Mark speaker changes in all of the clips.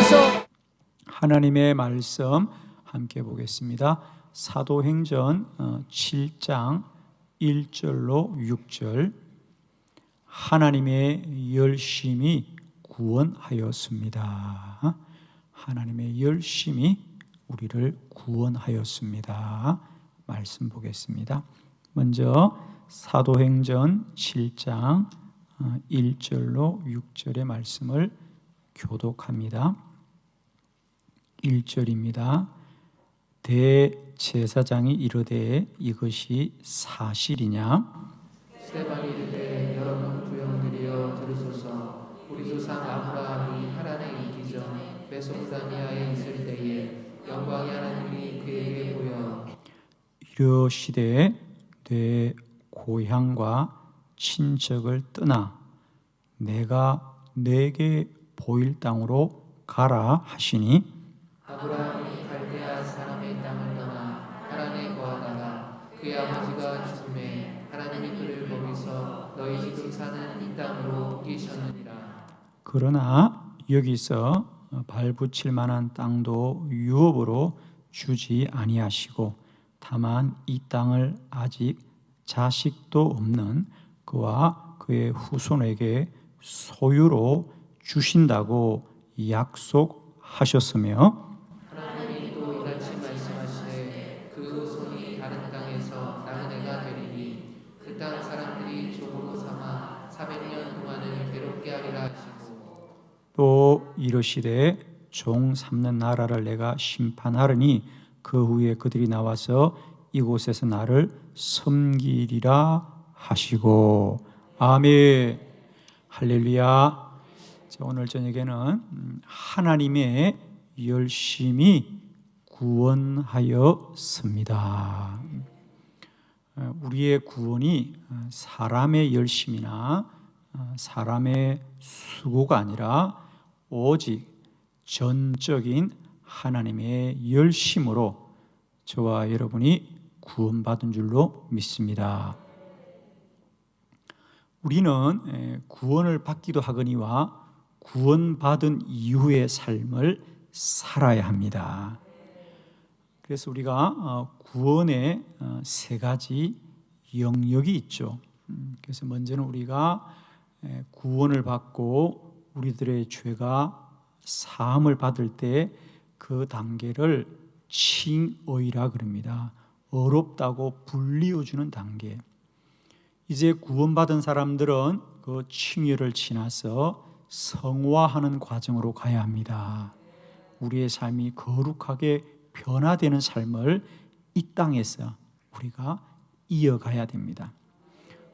Speaker 1: 주옵소서.
Speaker 2: 하나님의 말씀 함께 보겠습니다. 사도행전 7장 1절로 6절. 하나님의 열심이 구원하였습니다. 하나님의 열심이 우리를 구원하였습니다. 말씀 보겠습니다. 먼저 사도행전 7장 1절로 6절의 말씀을 교독합니다. 1절입니다. 대제사장이 이르되 이것이 사실이냐?
Speaker 3: 스데반이 이르되 여러분 부영들이여 들으소서. 우리 조상 아브라함이 하란에 있기 전에 메소포타미아에 있을 때에 영광의 하나님이 그에게 보여
Speaker 2: 이르시되 내 고향과 친척을 떠나 내가 내게 보일 땅으로 가라 하시니
Speaker 3: 아브라함이 갈대아 사람의 땅을 떠나 하란에 거하다가 그의 아버지가 죽음에 하나님이 그를 거기서 너희 지금 사는 이 땅으로 옮기셨느니라.
Speaker 2: 그러나 여기서 발붙일 만한 땅도 유업으로 주지 아니하시고 다만 이 땅을 아직 자식도 없는 그와 그의 후손에게 소유로 주신다고 약속하셨으며
Speaker 3: 하나님이 또 이같이 말씀하시되 그 후손이 다른 땅에서 나그네가 되리니 그 땅 사람들이 종으로 삼아 400년 동안을 괴롭게 하리라 하시고
Speaker 2: 또 이르시되 종 삼는 나라를 내가 심판하리니 그 후에 그들이 나와서 이곳에서 나를 섬기리라 하시고 아멘. 할렐루야. 오늘 저녁에는 하나님의 열심이 구원하였습니다. 우리의 구원이 사람의 열심이나 사람의 수고가 아니라 오직 전적인 하나님의 열심으로 저와 여러분이 구원받은 줄로 믿습니다. 우리는 구원을 받기도 하거니와 구원받은 이후의 삶을 살아야 합니다. 그래서 우리가 구원의 세 가지 영역이 있죠. 그래서 먼저는 우리가 구원을 받고 우리들의 죄가 사함을 받을 때 그 단계를 칭의라 그럽니다. 어렵다고 불리워주는 단계. 이제 구원받은 사람들은 그 칭의를 지나서 성화하는 과정으로 가야 합니다. 우리의 삶이 거룩하게 변화되는 삶을 이 땅에서 우리가 이어가야 됩니다.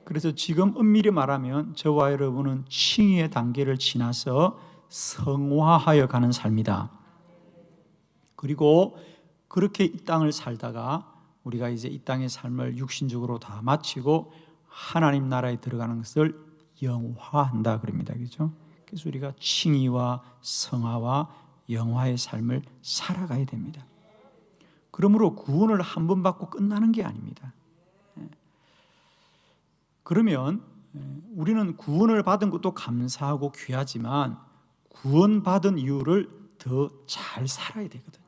Speaker 2: 그래서 지금 엄밀히 말하면 저와 여러분은 칭의의 단계를 지나서 성화하여 가는 삶이다. 그리고 그렇게 이 땅을 살다가 우리가 이제 이 땅의 삶을 육신적으로 다 마치고 하나님 나라에 들어가는 것을 영화한다 그럽니다. 그렇죠? 그래서 우리가 칭의와 성화와 영화의 삶을 살아가야 됩니다. 그러므로 구원을 한 번 받고 끝나는 게 아닙니다. 그러면 우리는 구원을 받은 것도 감사하고 귀하지만 구원받은 이유를 더 잘 살아야 되거든요.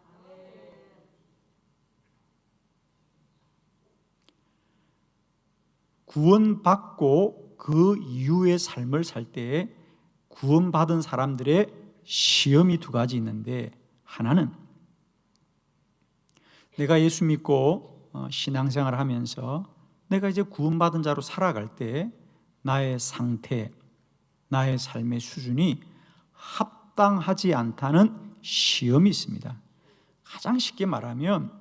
Speaker 2: 구원받고 그 이후의 삶을 살 때 구원받은 사람들의 시험이 두 가지 있는데, 하나는 내가 예수 믿고 신앙생활을 하면서 내가 이제 구원받은 자로 살아갈 때 나의 상태, 나의 삶의 수준이 합당하지 않다는 시험이 있습니다. 가장 쉽게 말하면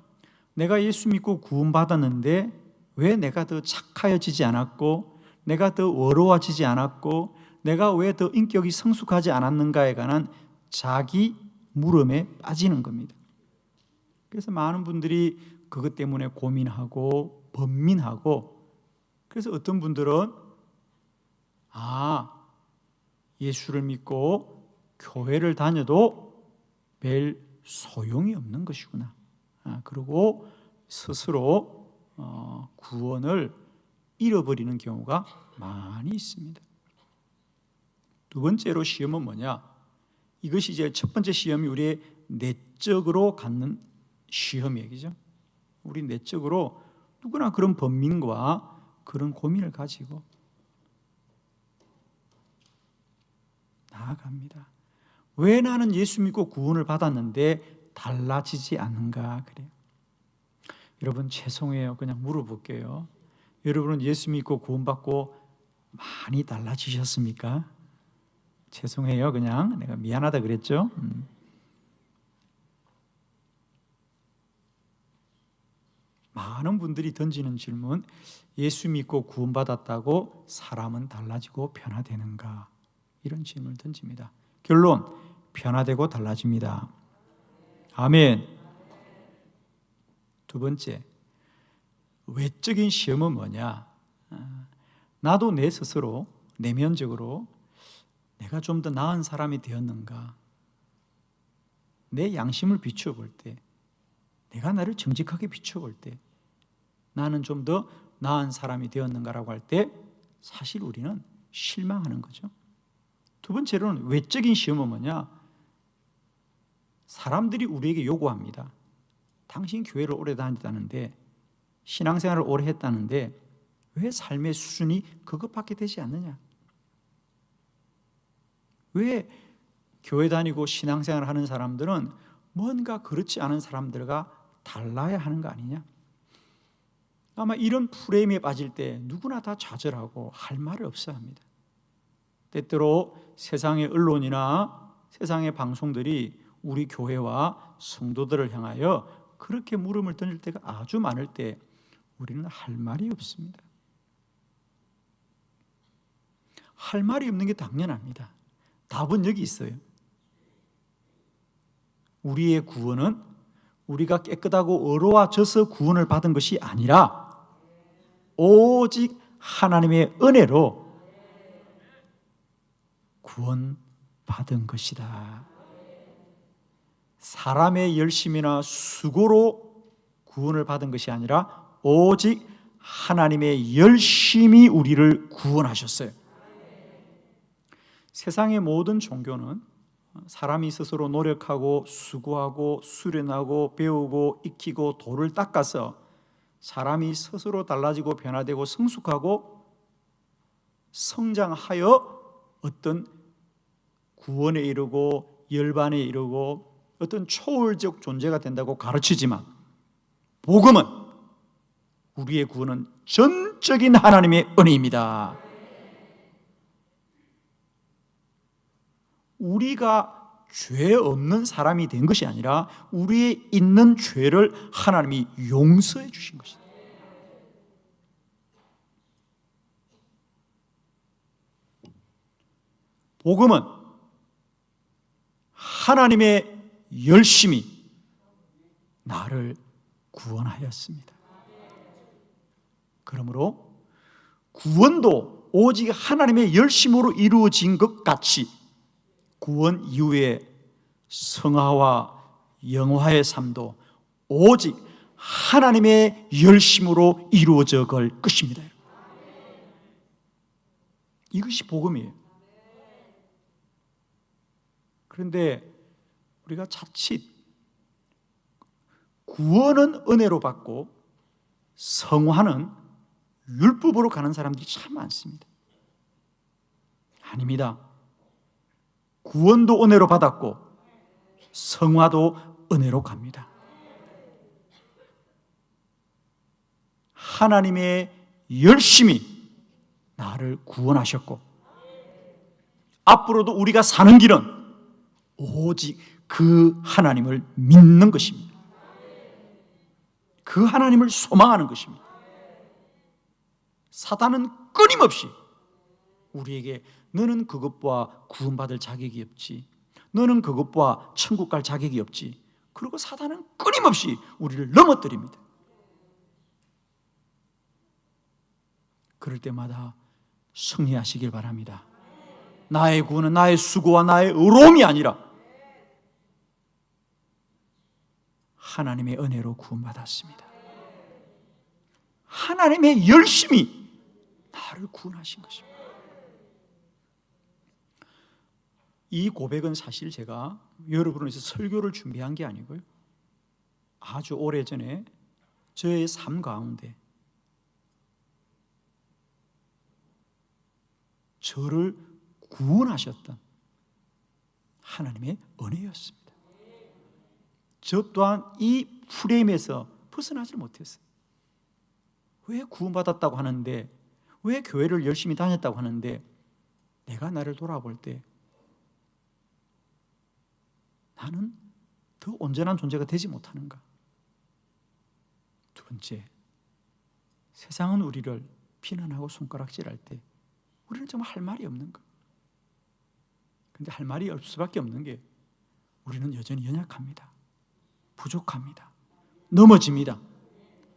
Speaker 2: 내가 예수 믿고 구원받았는데 왜 내가 더 착하여지지 않았고, 내가 더 어려워지지 않았고, 내가 왜 더 인격이 성숙하지 않았는가에 관한 자기 물음에 빠지는 겁니다. 그래서 많은 분들이 그것 때문에 고민하고 번민하고, 그래서 어떤 분들은 예수를 믿고 교회를 다녀도 별 소용이 없는 것이구나. 그리고 스스로 구원을 잃어버리는 경우가 많이 있습니다. 두 번째로 시험은 뭐냐? 이것이 이제 첫 번째 시험이 우리의 내적으로 갖는 시험 얘기죠. 우리 내적으로 누구나 그런 번민과 그런 고민을 가지고 나아갑니다. 왜 나는 예수 믿고 구원을 받았는데 달라지지 않는가 그래요. 여러분 죄송해요. 그냥 물어볼게요. 여러분은 예수 믿고 구원받고 많이 달라지셨습니까? 죄송해요. 그냥 내가 미안하다 그랬죠. 많은 분들이 던지는 질문, 예수 믿고 구원받았다고 사람은 달라지고 변화되는가? 이런 질문을 던집니다. 결론, 변화되고 달라집니다. 아멘. 두 번째, 외적인 시험은 뭐냐? 나도 내 스스로 내면적으로 내가 좀 더 나은 사람이 되었는가? 내 양심을 비춰볼 때, 내가 나를 정직하게 비춰볼 때 나는 좀 더 나은 사람이 되었는가라고 할 때 사실 우리는 실망하는 거죠. 두 번째로는 외적인 시험은 뭐냐? 사람들이 우리에게 요구합니다. 당신 교회를 오래 다녔다는데, 신앙생활을 오래 했다는데 왜 삶의 수준이 그것밖에 되지 않느냐? 왜 교회 다니고 신앙생활을 하는 사람들은 뭔가 그렇지 않은 사람들과 달라야 하는 거 아니냐? 아마 이런 프레임에 빠질 때 누구나 다 좌절하고 할 말을 없어 합니다. 때때로 세상의 언론이나 세상의 방송들이 우리 교회와 성도들을 향하여 그렇게 물음을 던질 때가 아주 많을 때 우리는 할 말이 없습니다. 할 말이 없는 게 당연합니다. 답은 여기 있어요. 우리의 구원은 우리가 깨끗하고 의로워져서 구원을 받은 것이 아니라 오직 하나님의 은혜로 구원받은 것이다. 사람의 열심이나 수고로 구원을 받은 것이 아니라 오직 하나님의 열심이 우리를 구원하셨어요. 세상의 모든 종교는 사람이 스스로 노력하고 수고하고 수련하고 배우고 익히고 돌을 닦아서 사람이 스스로 달라지고 변화되고 성숙하고 성장하여 어떤 구원에 이르고 열반에 이르고 어떤 초월적 존재가 된다고 가르치지만, 복음은 우리의 구원은 전적인 하나님의 은혜입니다. 우리가 죄 없는 사람이 된 것이 아니라 우리의 있는 죄를 하나님이 용서해 주신 것이다. 복음은 하나님의 열심이 나를 구원하였습니다. 그러므로 구원도 오직 하나님의 열심으로 이루어진 것 같이 구원 이후에 성화와 영화의 삶도 오직 하나님의 열심으로 이루어져 갈 것입니다. 이것이 복음이에요. 그런데 우리가 자칫 구원은 은혜로 받고 성화는 율법으로 가는 사람들이 참 많습니다. 아닙니다. 구원도 은혜로 받았고 성화도 은혜로 갑니다. 하나님의 열심이 나를 구원하셨고 앞으로도 우리가 사는 길은 오직 그 하나님을 믿는 것입니다. 그 하나님을 소망하는 것입니다. 사단은 끊임없이 우리에게 너는 그것과 구원받을 자격이 없지, 너는 그것과 천국 갈 자격이 없지, 그리고 사단은 끊임없이 우리를 넘어뜨립니다. 그럴 때마다 승리하시길 바랍니다. 나의 구원은 나의 수고와 나의 의로움이 아니라 하나님의 은혜로 구원받았습니다. 하나님의 열심이 나를 구원하신 것입니다. 이 고백은 사실 제가 여러분을 위해서 설교를 준비한 게 아니고요, 아주 오래전에 저의 삶 가운데 저를 구원하셨던 하나님의 은혜였습니다. 저 또한 이 프레임에서 벗어나지 못했어요. 왜 구원받았다고 하는데, 왜 교회를 열심히 다녔다고 하는데 내가 나를 돌아볼 때 나는 더 온전한 존재가 되지 못하는가? 두 번째, 세상은 우리를 비난하고 손가락질할 때 우리는 정말 할 말이 없는가? 그런데 할 말이 없을 수밖에 없는 게 우리는 여전히 연약합니다. 부족합니다. 넘어집니다.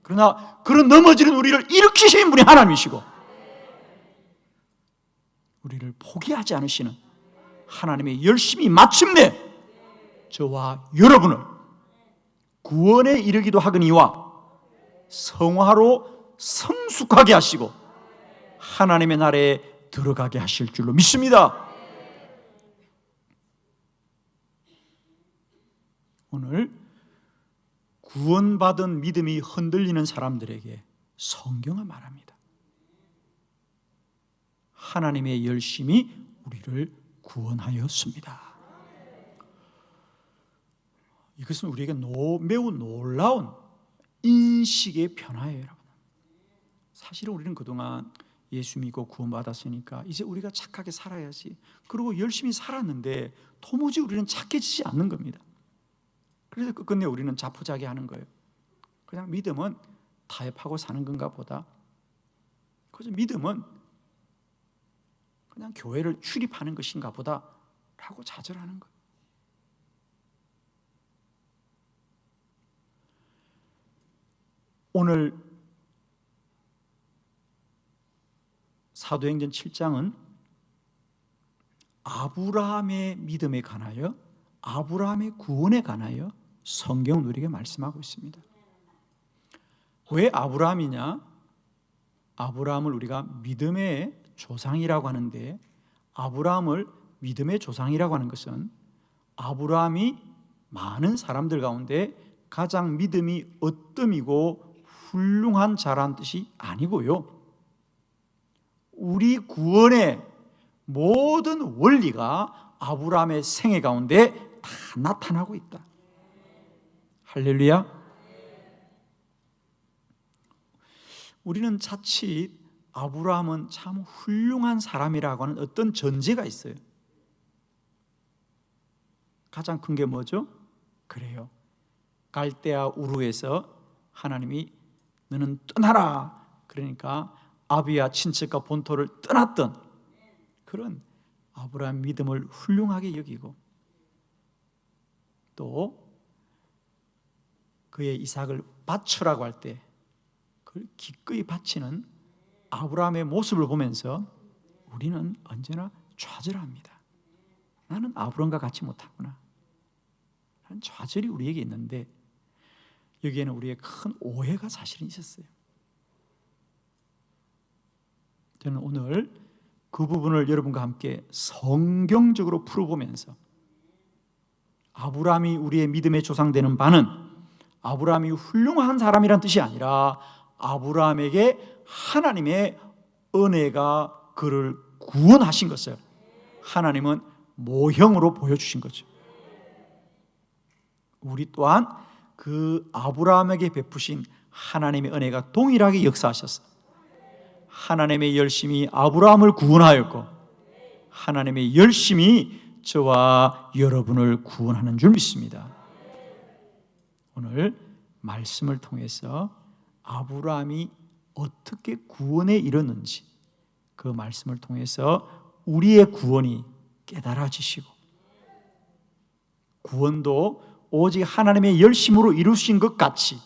Speaker 2: 그러나 그런 넘어지는 우리를 일으키신 분이 하나님이시고, 우리를 포기하지 않으시는 하나님의 열심히 마침내 저와 여러분을 구원에 이르기도 하거니와 성화로 성숙하게 하시고 하나님의 나라에 들어가게 하실 줄로 믿습니다. 오늘 구원받은 믿음이 흔들리는 사람들에게 성경은 말합니다. 하나님의 열심이 우리를 구원하였습니다. 이것은 우리에게 매우 놀라운 인식의 변화예요, 여러분. 사실은 우리는 그동안 예수 믿고 구원받았으니까 이제 우리가 착하게 살아야지, 그리고 열심히 살았는데 도무지 우리는 착해지지 않는 겁니다. 그래서 끝내 우리는 자포자기하는 거예요. 그냥 믿음은 타협하고 사는 건가 보다, 그래서 믿음은 그냥 교회를 출입하는 것인가 보다 라고 좌절하는 거예요. 오늘 사도행전 7장은 아브라함의 믿음에 관하여, 아브라함의 구원에 관하여 성경은 우리에게 말씀하고 있습니다. 왜 아브라함이냐? 아브라함을 우리가 믿음의 조상이라고 하는데, 아브라함을 믿음의 조상이라고 하는 것은 아브라함이 많은 사람들 가운데 가장 믿음이 어뜸이고 훌륭한 자란 뜻이 아니고요, 우리 구원의 모든 원리가 아브라함의 생애 가운데 다 나타나고 있다. 할렐루야. 우리는 자칫 아브라함은 참 훌륭한 사람이라고 하는 어떤 전제가 있어요. 가장 큰 게 뭐죠? 그래요, 갈대아 우르에서 하나님이 너는 떠나라, 그러니까 아비와 친척과 본토를 떠났던 그런 아브라함 믿음을 훌륭하게 여기고, 또 그의 이삭을 바치라고 할 때 그걸 기꺼이 바치는 아브라함의 모습을 보면서 우리는 언제나 좌절합니다. 나는 아브라함과 같이 못하구나. 하는 좌절이 우리에게 있는데, 여기에는 우리의 큰 오해가 사실은 있었어요. 저는 오늘 그 부분을 여러분과 함께 성경적으로 풀어보면서, 아브라함이 우리의 믿음의 조상되는 바는 아브라함이 훌륭한 사람이란 뜻이 아니라 아브라함에게 하나님의 은혜가 그를 구원하신 것을 하나님은 모형으로 보여주신 거죠. 우리 또한 그 아브라함에게 베푸신 하나님의 은혜가 동일하게 역사하셨어. 하나님의 열심이 아브라함을 구원하였고 하나님의 열심이 저와 여러분을 구원하는 줄 믿습니다. 오늘 말씀을 통해서 아브라함이 어떻게 구원에 이르는지, 그 말씀을 통해서 우리의 구원이 깨달아지시고, 구원도 오직 하나님의 열심으로 이루신 것 같이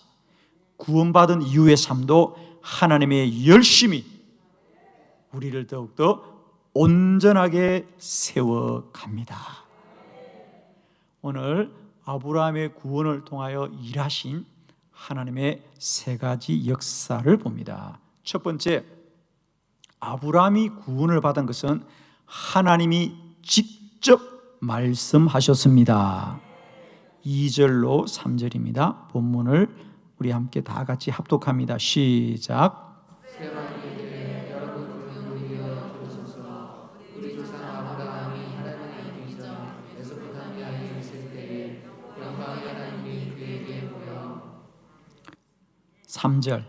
Speaker 2: 구원받은 이후의 삶도 하나님의 열심이 우리를 더욱더 온전하게 세워갑니다. 오늘 아브라함의 구원을 통하여 일하신 하나님의 세 가지 역사를 봅니다. 첫 번째, 아브라함이 구원을 받은 것은 하나님이 직접 말씀하셨습니다. 2절로 3절입니다. 본문을 우리 함께 다 같이 합독합니다. 시작.
Speaker 3: 스테반이 이르되 여러분 불명하여 들으소서. 우리 조상 아브라함이 하나님의 이전 메소포타미아에 있을 때에 영광의 하나님이 그에게 보여
Speaker 2: 3절.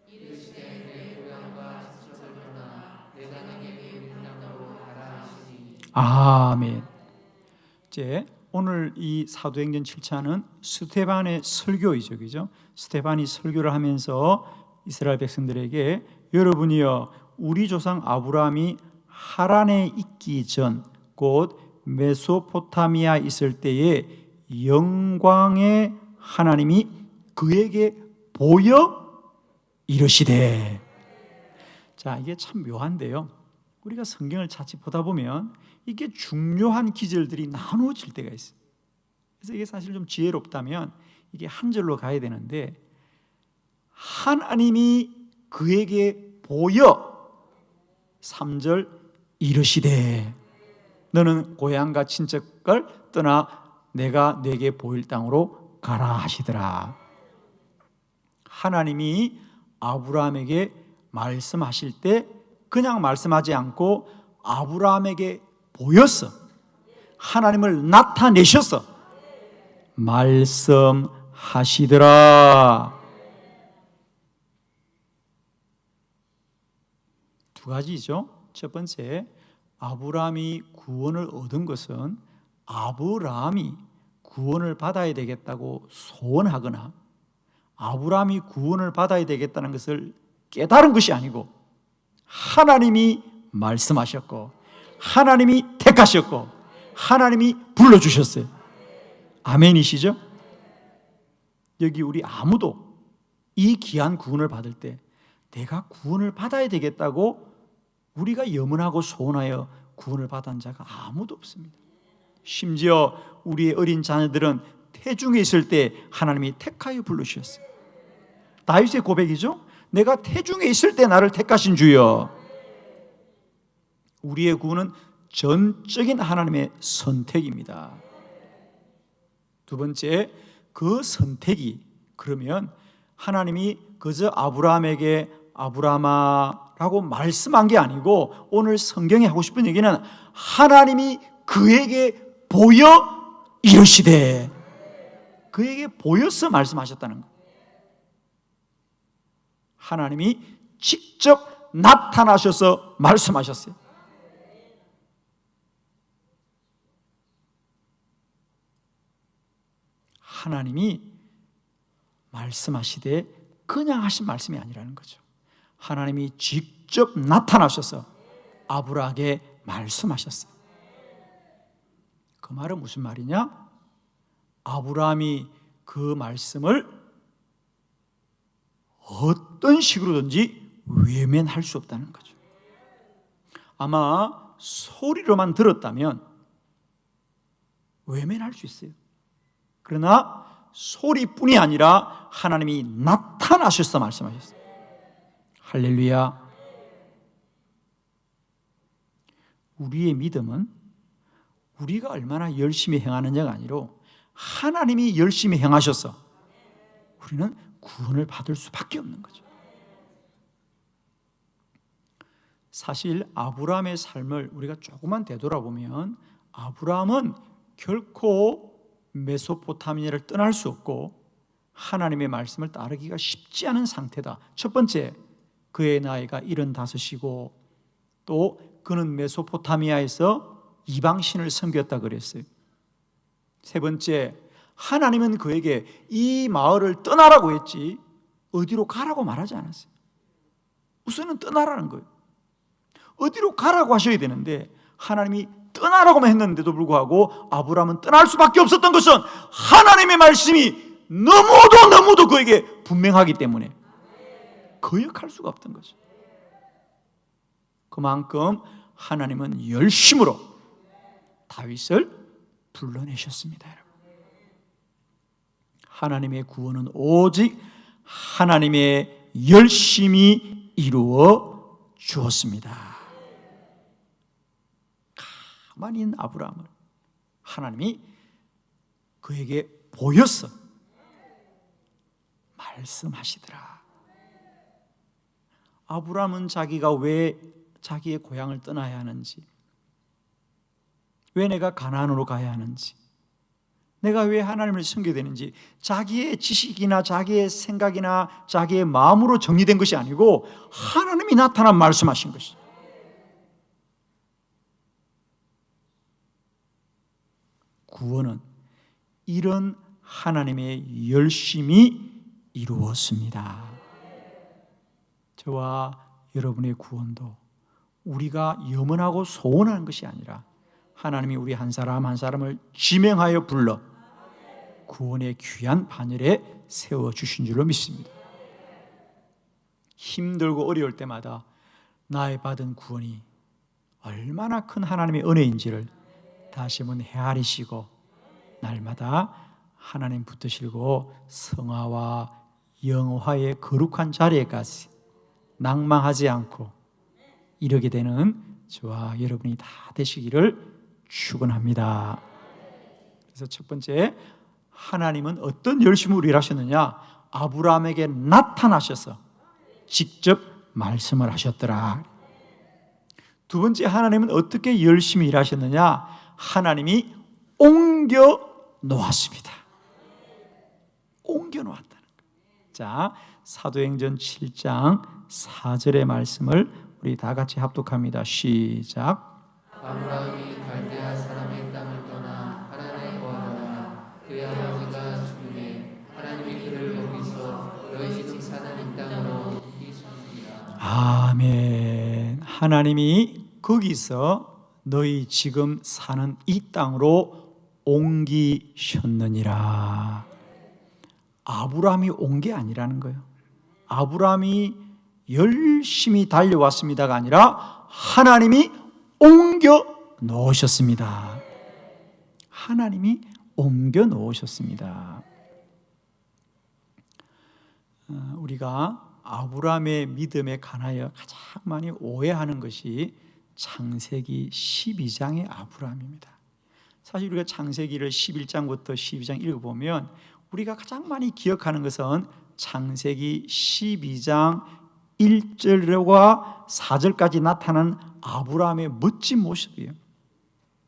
Speaker 3: 이르시되 내 고향과 친척을 떠나 내가 내게 이룬 땅으로 가라 하시니.
Speaker 2: 아멘. 이제 오늘 이 사도행전 7차는 스데반의 설교이죠, 그죠? 스데반이 설교를 하면서 이스라엘 백성들에게 여러분이여 우리 조상 아브라함이 하란에 있기 전 곧 메소포타미아 있을 때에 영광의 하나님이 그에게 보여 이르시되. 자, 이게 참 묘한데요. 우리가 성경을 자칫 보다 보면 이게 중요한 기절들이 나누어질 때가 있어요. 그래서 이게 사실 좀 지혜롭다면 이게 한 절로 가야 되는데, 하나님이 그에게 보여 3절 이르시되 너는 고향과 친척을 떠나 내가 네게 보일 땅으로 가라 하시더라. 하나님이 아브라함에게 말씀하실 때 그냥 말씀하지 않고 아브라함에게 보였어. 하나님을 나타내셨어. 말씀하시더라. 두 가지죠. 첫 번째, 아브라함이 구원을 얻은 것은 아브라함이 구원을 받아야 되겠다고 소원하거나 아브라함이 구원을 받아야 되겠다는 것을 깨달은 것이 아니고 하나님이 말씀하셨고 하나님이 택하셨고 하나님이 불러주셨어요. 아멘이시죠? 여기 우리 아무도 이 귀한 구원을 받을 때 내가 구원을 받아야 되겠다고 우리가 염원하고 소원하여 구원을 받은 자가 아무도 없습니다. 심지어 우리의 어린 자녀들은 태중에 있을 때 하나님이 택하여 부르셨어요. 다윗의 고백이죠. 내가 태중에 있을 때 나를 택하신 주여. 우리의 구원은 전적인 하나님의 선택입니다. 두 번째, 그 선택이 그러면 하나님이 그저 아브라함에게 아브라함아라고 말씀한 게 아니고 오늘 성경이 하고 싶은 얘기는 하나님이 그에게 보여 이르시되 그에게 보여서 말씀하셨다는 거예요. 하나님이 직접 나타나셔서 말씀하셨어요. 하나님이 말씀하시되 그냥 하신 말씀이 아니라는 거죠. 하나님이 직접 나타나셔서 아브라함에게 말씀하셨어요. 그 말은 무슨 말이냐? 아브라함이 그 말씀을 어떤 식으로든지 외면할 수 없다는 거죠. 아마 소리로만 들었다면 외면할 수 있어요. 그러나 소리뿐이 아니라 하나님이 나타나셔서 말씀하셨어요. 할렐루야. 우리의 믿음은 우리가 얼마나 열심히 행하느냐가 아니라 하나님이 열심히 행하셔서 우리는 구원을 받을 수밖에 없는 거죠. 사실 아브라함의 삶을 우리가 조금만 되돌아보면 아브라함은 결코 메소포타미아를 떠날 수 없고 하나님의 말씀을 따르기가 쉽지 않은 상태다. 첫 번째, 그의 나이가 75이고 또 그는 메소포타미아에서 이방신을 섬겼다 그랬어요. 세 번째, 하나님은 그에게 이 마을을 떠나라고 했지 어디로 가라고 말하지 않았어요. 우선은 떠나라는 거예요. 어디로 가라고 하셔야 되는데 하나님이 떠나라고만 했는데도 불구하고 아브라함은 떠날 수밖에 없었던 것은 하나님의 말씀이 너무도 그에게 분명하기 때문에 거역할 수가 없던 거죠. 그만큼 하나님은 열심으로 다윗을 불러내셨습니다. 여러분. 하나님의 구원은 오직 하나님의 열심이 이루어 주었습니다. 가만히 있는 아브라함을 하나님이 그에게 보였어. 말씀하시더라. 아브라함은 자기가 왜 자기의 고향을 떠나야 하는지, 왜 내가 가나안으로 가야 하는지, 내가 왜 하나님을 섬겨야 되는지 자기의 지식이나 자기의 생각이나 자기의 마음으로 정리된 것이 아니고 하나님이 나타나 말씀하신 것이죠. 구원은 이런 하나님의 열심이 이루었습니다. 저와 여러분의 구원도 우리가 염원하고 소원하는 것이 아니라 하나님이 우리 한 사람 한 사람을 지명하여 불러 구원의 귀한 반열에 세워주신 줄로 믿습니다. 힘들고 어려울 때마다 나의 받은 구원이 얼마나 큰 하나님의 은혜인지를 다시 한번 헤아리시고 날마다 하나님 붙드시고 성화와 영화의 거룩한 자리에까지 낭망하지 않고 이르게 되는 저와 여러분이 다 되시기를 축원합니다. 그래서 첫 번째, 하나님은 어떤 열심으로 일하셨느냐? 아브라함에게 나타나셔서 직접 말씀을 하셨더라. 두 번째, 하나님은 어떻게 열심히 일하셨느냐? 하나님이 옮겨 놓았습니다. 옮겨 놓았다는 거예요. 자, 사도행전 7장 4절의 말씀을 우리 다 같이 합독합니다. 시작.
Speaker 3: 아브라함이 갈대아 사람의 땅을 떠나 하란에 거하다가 그의 아버지가 죽음에 하나님이 그를 거기서 너희 지금 사는 이 땅으로 옮기셨느니라.
Speaker 2: 아멘. 하나님이 거기서 너희 지금 사는 이 땅으로 옮기셨느니라. 아브라함이 온 게 아니라는 거예요. 아브라함이 열심히 달려왔습니다가 아니라 하나님이 옮겨 놓으셨습니다. 하나님이 옮겨 놓으셨습니다. 우리가 아브라함의 믿음에 관하여 가장 많이 오해하는 것이 창세기 12장의 아브라함입니다. 사실 우리가 창세기를 11장부터 12장 읽어보면 우리가 가장 많이 기억하는 것은 창세기 12장 1절과 4절까지 나타난 아브라함의 멋진 모습이에요.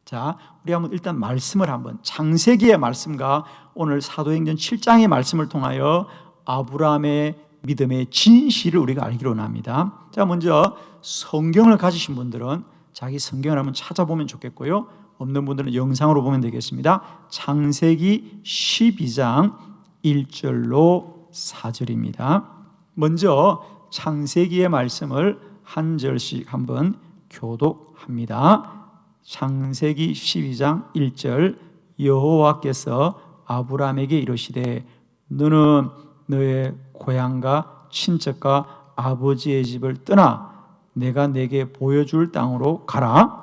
Speaker 2: 자, 우리 한번 일단 말씀을 한번 창세기의 말씀과 오늘 사도행전 7장의 말씀을 통하여 아브라함의 믿음의 진실을 우리가 알기로 합니다. 자, 먼저 성경을 가지신 분들은 자기 성경을 한번 찾아보면 좋겠고요. 없는 분들은 영상으로 보면 되겠습니다. 창세기 12장 1절로 4절입니다. 먼저 창세기의 말씀을 한 절씩 한번 교독합니다. 창세기 12장 1절. 여호와께서 아브라함에게 이르시되 너는 너의 고향과 친척과 아버지의 집을 떠나 내가 내게 보여줄 땅으로 가라.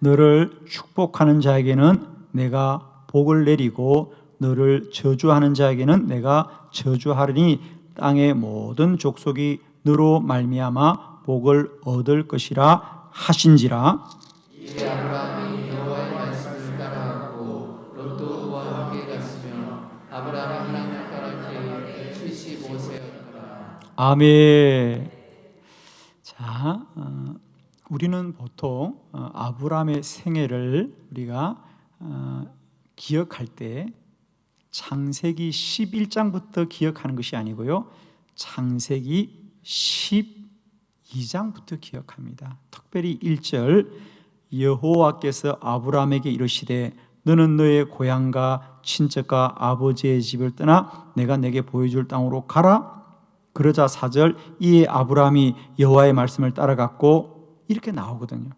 Speaker 2: 너를 축복하는 자에게는 내가 복을 내리고 너를 저주하는 자에게는 내가 저주하리니 땅의 모든 족속이 너로 말미암아 복을 얻을 것이라 하신지라.
Speaker 3: 이에 아브라함이 여호와의 말씀을 따라가고 롯도와 함께 갔으며 아브라함이 하나님을 따를 때에 75세였더라.
Speaker 2: 아멘. 자, 우리는 보통 아브라함의 생애를 우리가 기억할 때 창세기 11장부터 기억하는 것이 아니고요, 창세기 12장부터 기억합니다. 특별히 1절, 여호와께서 아브라함에게 이르시되 너는 너의 고향과 친척과 아버지의 집을 떠나 내가 내게 보여줄 땅으로 가라. 그러자 4절, 이에 아브라함이 여호와의 말씀을 따라갔고, 이렇게 나오거든요.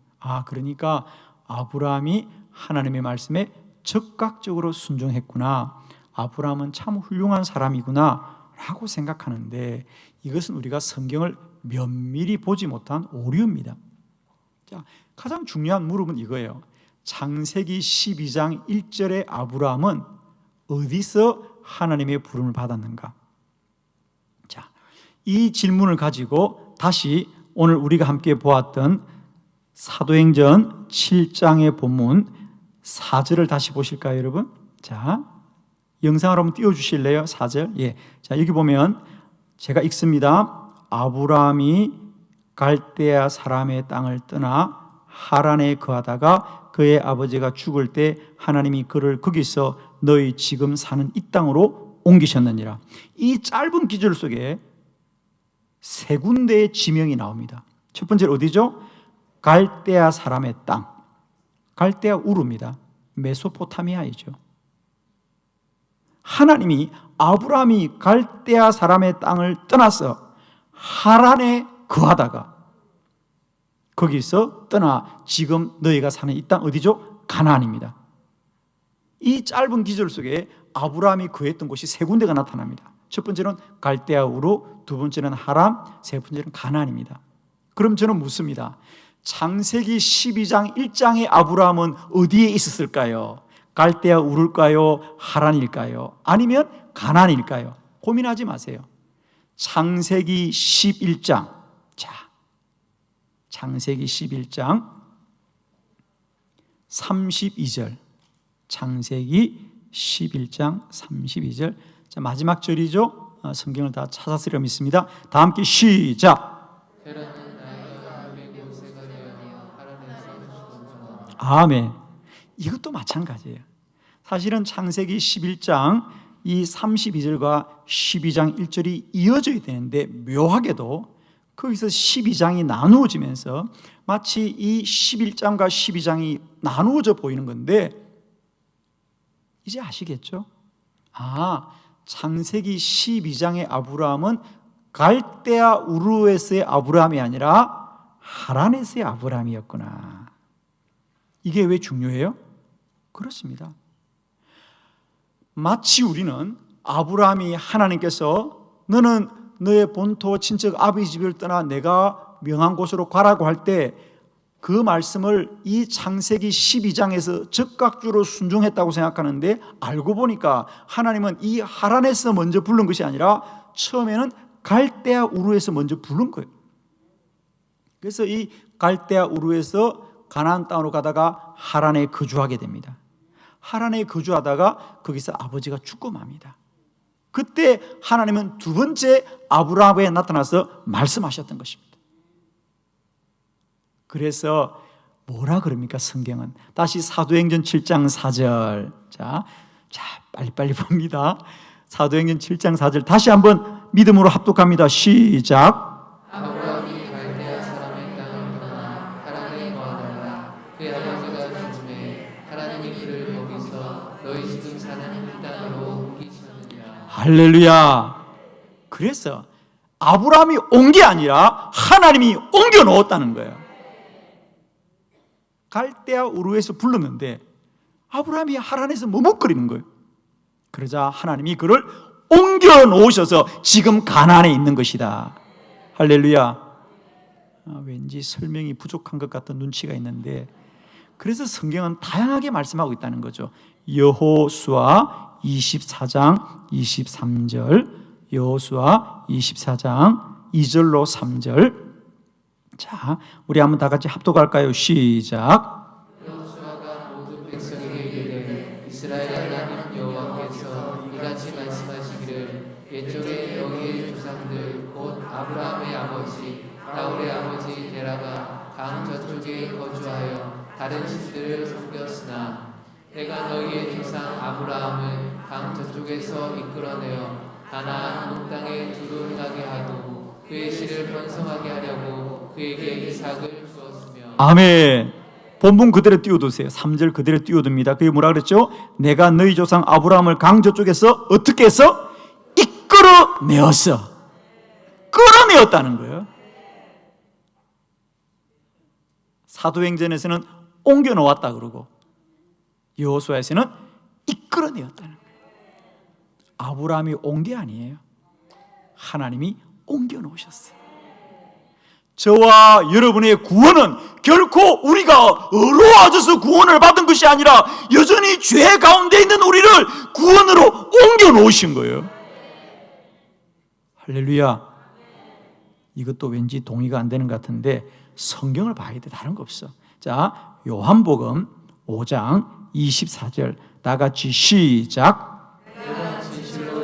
Speaker 2: 그러니까 아브라함이 하나님의 말씀에 적극적으로 순종했구나, 아브라함은 참 훌륭한 사람이구나 라고 생각하는데, 이것은 우리가 성경을 면밀히 보지 못한 오류입니다. 자, 가장 중요한 물음은 이거예요. 창세기 12장 1절의 아브라함은 어디서 하나님의 부름을 받았는가? 자, 이 질문을 가지고 다시 오늘 우리가 함께 보았던 사도행전 7장의 본문 4절을 다시 보실까요, 여러분? 자, 영상을 한번 띄워주실래요? 4절. 예. 자, 여기 보면 제가 읽습니다. 아브라함이 갈대아 사람의 땅을 떠나 하란에 거하다가 그의 아버지가 죽을 때 하나님이 그를 거기서 너희 지금 사는 이 땅으로 옮기셨느니라. 이 짧은 기절 속에 세 군데의 지명이 나옵니다. 첫 번째는 어디죠? 갈대아 사람의 땅. 갈대아 우르입니다. 메소포타미아이죠. 하나님이 아브라함이 갈대아 사람의 땅을 떠나서 하란에 거하다가 거기서 떠나 지금 너희가 사는 이 땅 어디죠? 가나안입니다. 이 짧은 기절 속에 아브라함이 거했던 곳이 세 군데가 나타납니다. 첫 번째는 갈대아 우르, 두 번째는 하란, 세 번째는 가나안입니다. 그럼 저는 묻습니다. 창세기 12장 1장의 아브라함은 어디에 있었을까요? 갈대아 우르일까요? 하란일까요? 아니면 가나안일까요? 고민하지 마세요. 창세기 11장. 자, 창세기 11장 32절. 창세기 11장 32절. 자, 마지막 절이죠. 성경을 다 찾았으리라 믿습니다. 다 함께 시작.
Speaker 3: 테라는 나이가 105세가 되어 하란에서 죽었노라.
Speaker 2: 아멘. 이것도 마찬가지예요. 사실은 창세기 11장 이 32절과 12장 1절이 이어져야 되는데 묘하게도 거기서 12장이 나누어지면서 마치 이 11장과 12장이 나누어져 보이는 건데 이제 아시겠죠? 창세기 12장의 아브라함은 갈대아 우르에서의 아브라함이 아니라 하란에서의 아브라함이었구나. 이게 왜 중요해요? 그렇습니다. 마치 우리는 아브라함이 하나님께서 너는 너의 본토 친척 아비 집을 떠나 내가 명한 곳으로 가라고 할 때 그 말씀을 이 창세기 12장에서 즉각적으로 순종했다고 생각하는데 알고 보니까 하나님은 이 하란에서 먼저 부른 것이 아니라 처음에는 갈대아 우르에서 먼저 부른 거예요. 그래서 이 갈대아 우르에서 가나안 땅으로 가다가 하란에 거주하게 됩니다. 하란에 거주하다가 거기서 아버지가 죽고 맙니다. 그때 하나님은 두 번째 아브라함에 나타나서 말씀하셨던 것입니다. 그래서 뭐라 그럽니까? 성경은 다시 사도행전 7장 4절. 자, 빨리빨리 봅니다. 사도행전 7장 4절 다시 한번 믿음으로 합독합니다. 시작.
Speaker 3: 아브라함이 갈대아 사람의 땅을 떠나 하란에 거하다가 그의 아버지가 죽음에 하나님이 그를 거기서 너희 지금 사는 이 땅으로 옮기셨느니라.
Speaker 2: 할렐루야. 그래서 아브라함이 온 게 아니라 하나님이 옮겨 놓았다는 거예요. 갈대아 우르에서 불렀는데 아브라함이 하란에서 머뭇거리는 거예요. 그러자 하나님이 그를 옮겨 놓으셔서 지금 가나안에 있는 것이다. 할렐루야. 왠지 설명이 부족한 것 같은 눈치가 있는데 그래서 성경은 다양하게 말씀하고 있다는 거죠. 여호수아 24장 23절, 여호수아 24장 2절로 3절. 자, 우리 한번 다 같이 합독할까요? 시작.
Speaker 3: 여호수아가 모든 백성에게 이르되 이스라엘 하나님 여호와께서 이같이 말씀하시기를 옛적에 너희의 조상들 곧 아브라함의 아버지 나홀의 아버지 데라가 강 저쪽에 거주하여 다른 신들을 섬겼으나 내가 너희의 조상 아브라함을 강 저쪽에서 이끌어내어 가나안 온 땅에 두루 행하게 하고 그의 씨를 번성하게 하려고 그에게 이삭을 주었으며. 아멘.
Speaker 2: 본문 그대로 띄워두세요. 3절 그대로 띄워둡니다. 그게 뭐라 그랬죠? 내가 너희 조상 아브라함을 강 저쪽에서 어떻게 해서? 이끌어내었어. 끌어내었다는 거예요. 사도행전에서는 옮겨 놓았다 그러고 여호수아에서는 이끌어내었다는 거예요. 아브라함이 온 게 아니에요. 하나님이 옮겨 놓으셨어요. 저와 여러분의 구원은 결코 우리가 어려워져서 구원을 받은 것이 아니라 여전히 죄 가운데 있는 우리를 구원으로 옮겨 놓으신 거예요. 할렐루야. 이것도 왠지 동의가 안 되는 것 같은데 성경을 봐야 돼. 다른 거 없어. 자, 요한복음 5장 24절 다 같이 시작.
Speaker 3: 내가 진실로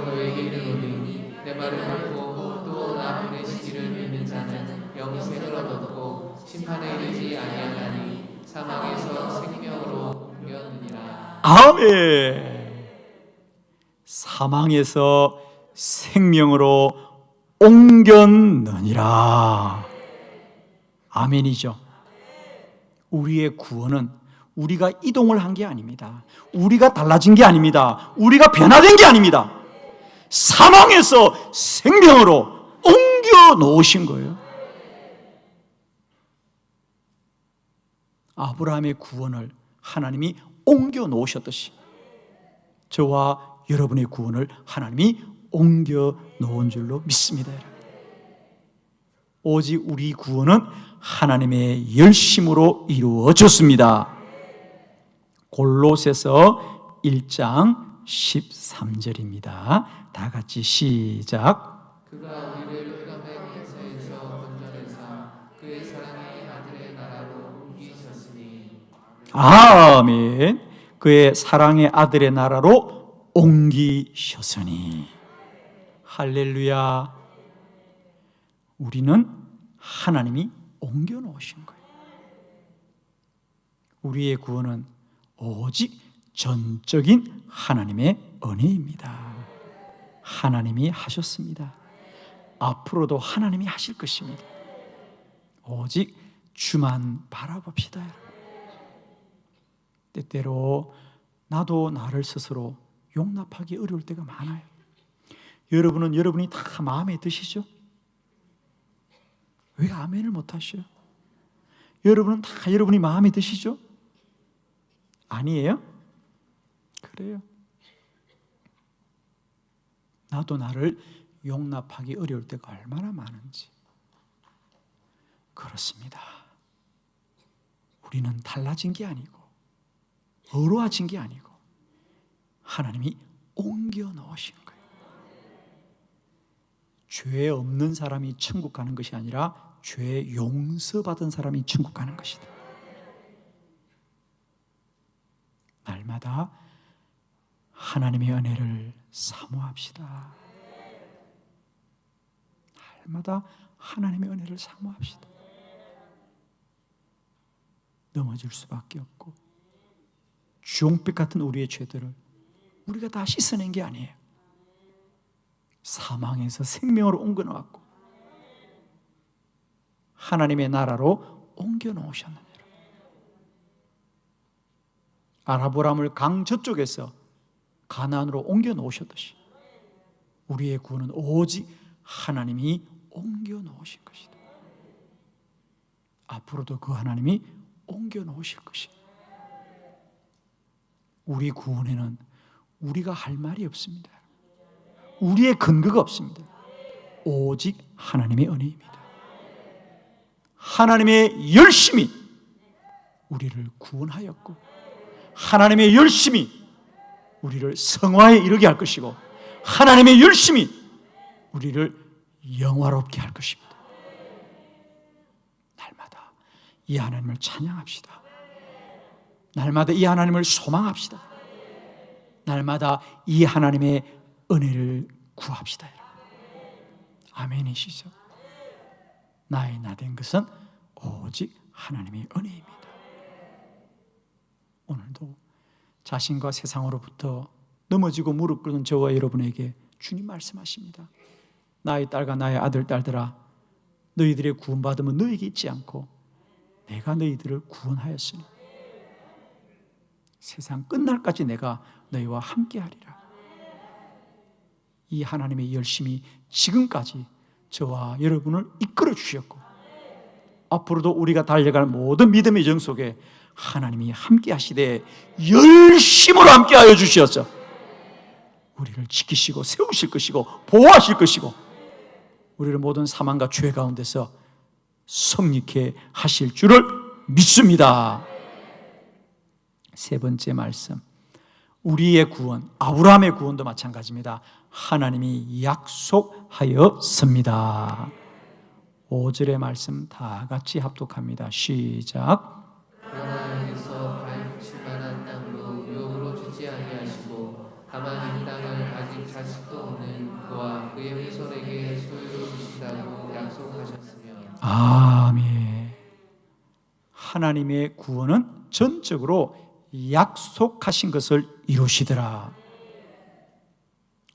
Speaker 3: 너에게 이르노니 내 말을 듣고 또 나 보내시기를 믿는 자는 영생을 얻었고 심판에 이르지 아니하나니 사망에서 생명으로 옮겼느니라.
Speaker 2: 아멘. 사망에서 생명으로 옮겼느니라. 아멘이죠. 우리의 구원은 우리가 이동을 한 게 아닙니다. 우리가 달라진 게 아닙니다. 우리가 변화된 게 아닙니다. 사망에서 생명으로 옮겨 놓으신 거예요. 아브라함의 구원을 하나님이 옮겨 놓으셨듯이 저와 여러분의 구원을 하나님이 옮겨 놓은 줄로 믿습니다. 오직 우리 구원은 하나님의 열심으로 이루어졌습니다. 골로새서 1장 13절입니다. 다 같이 시작.
Speaker 3: 그가 우리를 흑암의 권세에서 건져내사 그의 사랑의 아들의 나라로 옮기셨으니.
Speaker 2: 아멘. 그의 사랑의 아들의 나라로 옮기셨으니. 할렐루야. 우리는 하나님이 옮겨 놓으신 거예요. 우리의 구원은 오직 전적인 하나님의 은혜입니다. 하나님이 하셨습니다. 앞으로도 하나님이 하실 것입니다. 오직 주만 바라봅시다. 때때로 나도 나를 스스로 용납하기 어려울 때가 많아요. 여러분은 여러분이 다 마음에 드시죠? 왜 아멘을 못 하셔요? 여러분은 다 여러분이 마음에 드시죠? 아니에요? 그래요. 나도 나를 용납하기 어려울 때가 얼마나 많은지. 그렇습니다. 우리는 달라진 게 아니고 어려워진 게 아니고 하나님이 옮겨 넣으신 거예요. 죄 없는 사람이 천국 가는 것이 아니라 죄 용서받은 사람이 천국 가는 것이다. 날마다 하나님의 은혜를 사모합시다. 날마다 하나님의 은혜를 사모합시다. 넘어질 수밖에 없고 주홍빛 같은 우리의 죄들을 우리가 다 씻어낸 게 아니에요. 사망에서 생명으로 옮겨 놓았고 하나님의 나라로 옮겨 놓으셨느니라. 아브라함을 강 저쪽에서 가나안으로 옮겨 놓으셨듯이 우리의 구원은 오직 하나님이 옮겨 놓으신 것이다. 앞으로도 그 하나님이 옮겨 놓으실 것이다. 우리 구원에는 우리가 할 말이 없습니다. 우리의 근거가 없습니다. 오직 하나님의 은혜입니다. 하나님의 열심이 우리를 구원하였고 하나님의 열심이 우리를 성화에 이르게 할 것이고 하나님의 열심이 우리를 영화롭게 할 것입니다. 날마다 이 하나님을 찬양합시다. 날마다 이 하나님을 소망합시다. 날마다 이 하나님의 은혜를 구합시다. 아멘이시죠? 나의 나 된 것은 오직 하나님의 은혜입니다. 오늘도 자신과 세상으로부터 넘어지고 무릎 꿇는 저와 여러분에게 주님 말씀하십니다. 나의 딸과 나의 아들, 딸들아, 너희들의 구원받음은 너희에게 있지 않고 내가 너희들을 구원하였으니 세상 끝날까지 내가 너희와 함께하리라. 이 하나님의 열심이 지금까지 저와 여러분을 이끌어 주셨고 앞으로도 우리가 달려갈 모든 믿음의 정 속에 하나님이 함께 하시되 열심으로 함께 하여 주시었어. 우리를 지키시고 세우실 것이고 보호하실 것이고 우리를 모든 사망과 죄 가운데서 성립케 하실 줄을 믿습니다. 세 번째 말씀, 우리의 구원, 아브라함의 구원도 마찬가지입니다. 하나님이 약속하였습니다. 5절의 말씀 다 같이 합독합니다. 시작.
Speaker 3: 그러나 여기서 밟힐 만한 땅도 유업으로 주지 아니하시고 다만 이 땅을 아직 자식도 없는 그와 그의 후손에게 소유로 주신다고 약속하셨으며.
Speaker 2: 아멘. 하나님의 구원은 전적으로 약속하신 것을 이루시더라.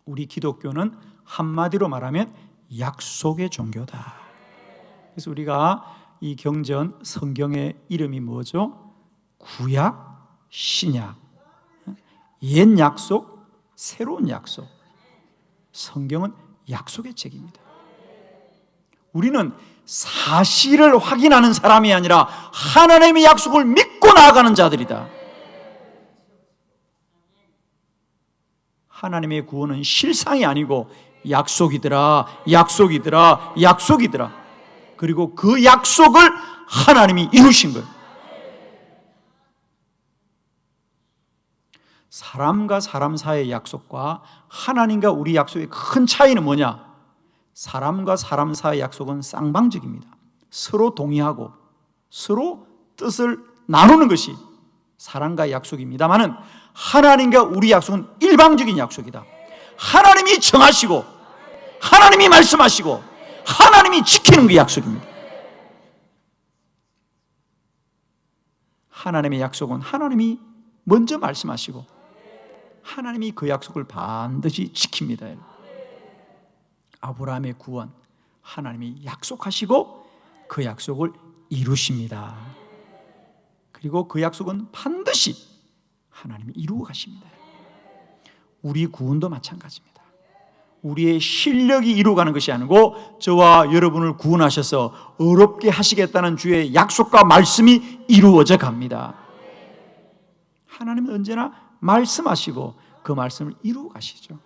Speaker 2: 우리 기독교는 한마디로 말하면 약속의 종교다. 그래서 우리가 이 경전 성경의 이름이 뭐죠? 구약, 신약, 옛 약속, 새로운 약속. 성경은 약속의 책입니다. 우리는 사실을 확인하는 사람이 아니라 하나님의 약속을 믿고 나아가는 자들이다. 하나님의 구원은 실상이 아니고 약속이더라, 약속이더라, 약속이더라. 그리고 그 약속을 하나님이 이루신 거예요. 사람과 사람 사이의 약속과 하나님과 우리 약속의 큰 차이는 뭐냐? 사람과 사람 사이의 약속은 쌍방적입니다. 서로 동의하고 서로 뜻을 나누는 것이 사람과의 약속입니다만은 하나님과 우리 약속은 일방적인 약속이다. 하나님이 정하시고 하나님이 말씀하시고 하나님이 지키는 그 약속입니다. 하나님의 약속은 하나님이 먼저 말씀하시고 하나님이 그 약속을 반드시 지킵니다. 아브라함의 구원, 하나님이 약속하시고 그 약속을 이루십니다. 그리고 그 약속은 반드시 하나님이 이루어 가십니다. 우리 구원도 마찬가지입니다. 우리의 실력이 이루어가는 것이 아니고 저와 여러분을 구원하셔서 어렵게 하시겠다는 주의 약속과 말씀이 이루어져 갑니다. 하나님은 언제나 말씀하시고 그 말씀을 이루어 가시죠.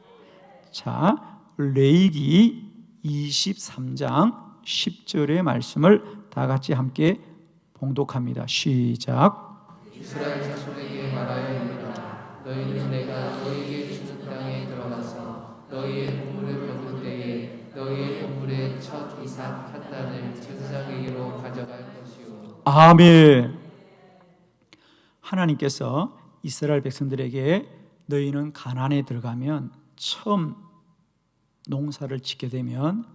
Speaker 2: 자, 레위기 23장 10절의 말씀을 다 같이 함께 봉독합니다. 시작.
Speaker 3: 이스라엘 자손에게 말하여 이르라. 너희는 내가 너희에게 주는 땅에 들어가서 너희의 곡물을 거둘 때에 너희의 곡물의 첫 이삭 한 단을 제사장에게로 가져갈 것이요.
Speaker 2: 아멘. 하나님께서 이스라엘 백성들에게 너희는 가나안에 들어가면 처음 농사를 짓게 되면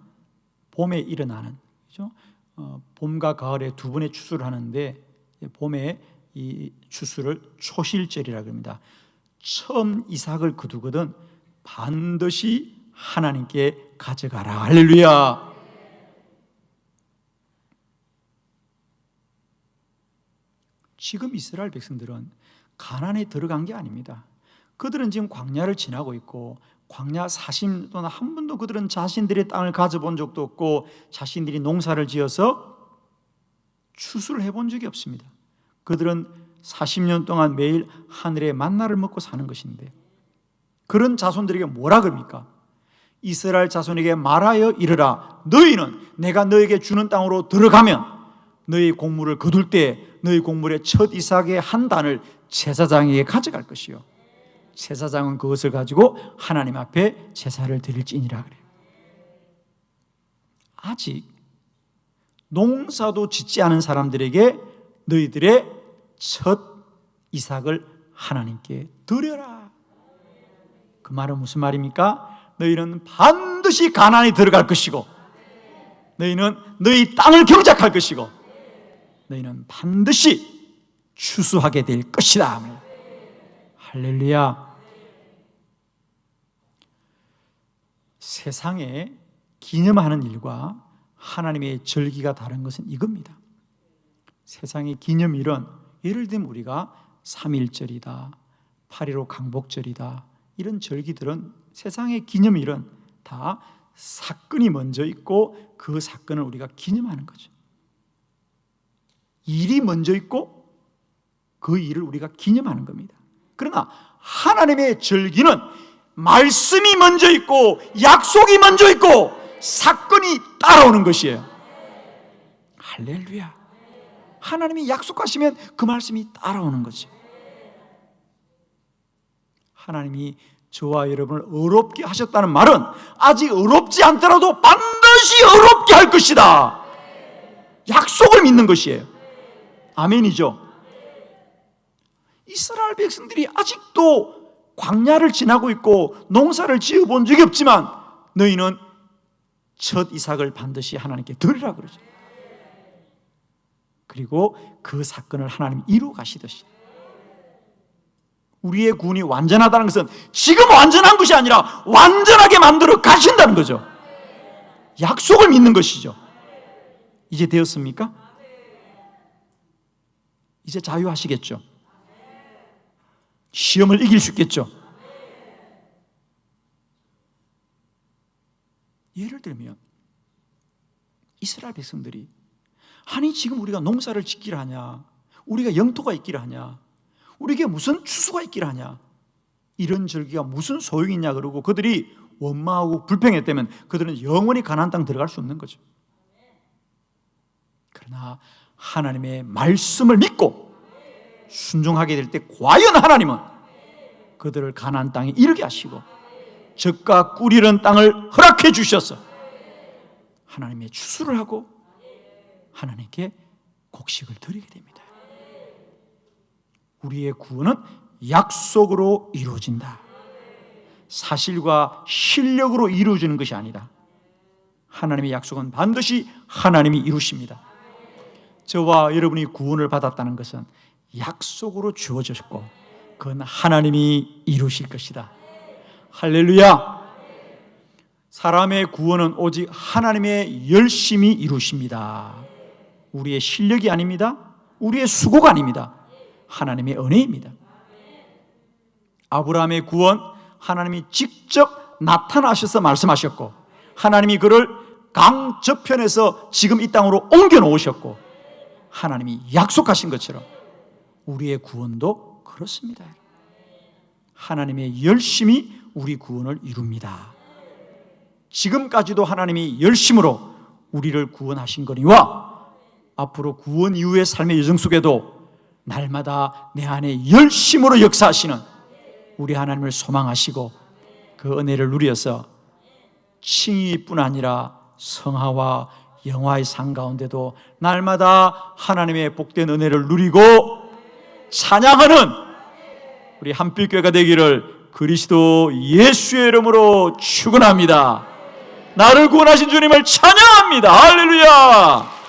Speaker 2: 봄에 일어나는, 그렇죠? 봄과 가을에 두 번의 추수를 하는데 봄에 이 추수를 초실절이라고 합니다. 처음 이삭을 거두거든 반드시 하나님께 가져가라. 할렐루야. 지금 이스라엘 백성들은 가나안에 들어간 게 아닙니다. 그들은 지금 광야를 지나고 있고 광야 40년 동안 한 번도 그들은 자신들의 땅을 가져본 적도 없고 자신들이 농사를 지어서 추수를 해본 적이 없습니다. 그들은 40년 동안 매일 하늘의 만나를 먹고 사는 것인데 그런 자손들에게 뭐라 그럽니까? 이스라엘 자손에게 말하여 이르라. 너희는 내가 너에게 주는 땅으로 들어가면 너희 곡물을 거둘 때 너희 곡물의 첫 이삭의 한 단을 제사장에게 가져갈 것이요. 제사장은 그것을 가지고 하나님 앞에 제사를 드릴지니라 그래요. 아직 농사도 짓지 않은 사람들에게 너희들의 첫 이삭을 하나님께 드려라. 그 말은 무슨 말입니까? 너희는 반드시 가나안에 들어갈 것이고 너희는 너희 땅을 경작할 것이고 너희는 반드시 추수하게 될 것이다. 할렐루야. 세상에 기념하는 일과 하나님의 절기가 다른 것은 이겁니다. 세상의 기념일은 예를 들면 우리가 3.1절이다 8.15 강복절이다 이런 절기들은 세상의 기념일은 다 사건이 먼저 있고 그 사건을 우리가 기념하는 거죠. 일이 먼저 있고 그 일을 우리가 기념하는 겁니다. 그러나 하나님의 절기는 말씀이 먼저 있고 약속이 먼저 있고 사건이 따라오는 것이에요. 할렐루야. 하나님이 약속하시면 그 말씀이 따라오는 거죠. 하나님이 저와 여러분을 어렵게 하셨다는 말은 아직 어렵지 않더라도 반드시 어렵게 할 것이다. 약속을 믿는 것이에요. 아멘이죠. 이스라엘 백성들이 아직도 광야를 지나고 있고 농사를 지어본 적이 없지만 너희는 첫 이삭을 반드시 하나님께 드리라 그러죠. 그리고 그 사건을 하나님이 이루어 가시듯이 우리의 구원이 완전하다는 것은 지금 완전한 것이 아니라 완전하게 만들어 가신다는 거죠. 약속을 믿는 것이죠. 이제 되었습니까? 이제 자유하시겠죠. 시험을 이길 수 있겠죠. 예를 들면 이스라엘 백성들이 아니 지금 우리가 농사를 짓기를 하냐, 우리가 영토가 있기를 하냐, 우리에게 무슨 추수가 있기를 하냐, 이런 절기가 무슨 소용이 있냐 그러고 그들이 원망하고 불평했다면 그들은 영원히 가나안 땅 들어갈 수 없는 거죠. 그러나 하나님의 말씀을 믿고 순종하게 될 때 과연 하나님은 그들을 가나안 땅에 이르게 하시고 젖과 꿀 이른 땅을 허락해 주셔서 하나님의 추수를 하고 하나님께 곡식을 드리게 됩니다. 우리의 구원은 약속으로 이루어진다. 사실과 실력으로 이루어지는 것이 아니다. 하나님의 약속은 반드시 하나님이 이루십니다. 저와 여러분이 구원을 받았다는 것은 약속으로 주어졌고 그건 하나님이 이루실 것이다. 할렐루야. 사람의 구원은 오직 하나님의 열심히 이루십니다. 우리의 실력이 아닙니다. 우리의 수고가 아닙니다. 하나님의 은혜입니다. 아브라함의 구원 하나님이 직접 나타나셔서 말씀하셨고 하나님이 그를 강 저편에서 지금 이 땅으로 옮겨 놓으셨고 하나님이 약속하신 것처럼 우리의 구원도 그렇습니다. 하나님의 열심히 우리 구원을 이룹니다. 지금까지도 하나님이 열심으로 우리를 구원하신 거니와 앞으로 구원 이후의 삶의 여정 속에도 날마다 내 안에 열심으로 역사하시는 우리 하나님을 소망하시고 그 은혜를 누려서 칭의뿐 아니라 성화와 영화의 상 가운데도 날마다 하나님의 복된 은혜를 누리고 찬양하는 우리 한빛교회가 되기를 그리스도 예수의 이름으로 축원합니다. 나를 구원하신 주님을 찬양합니다. 할렐루야.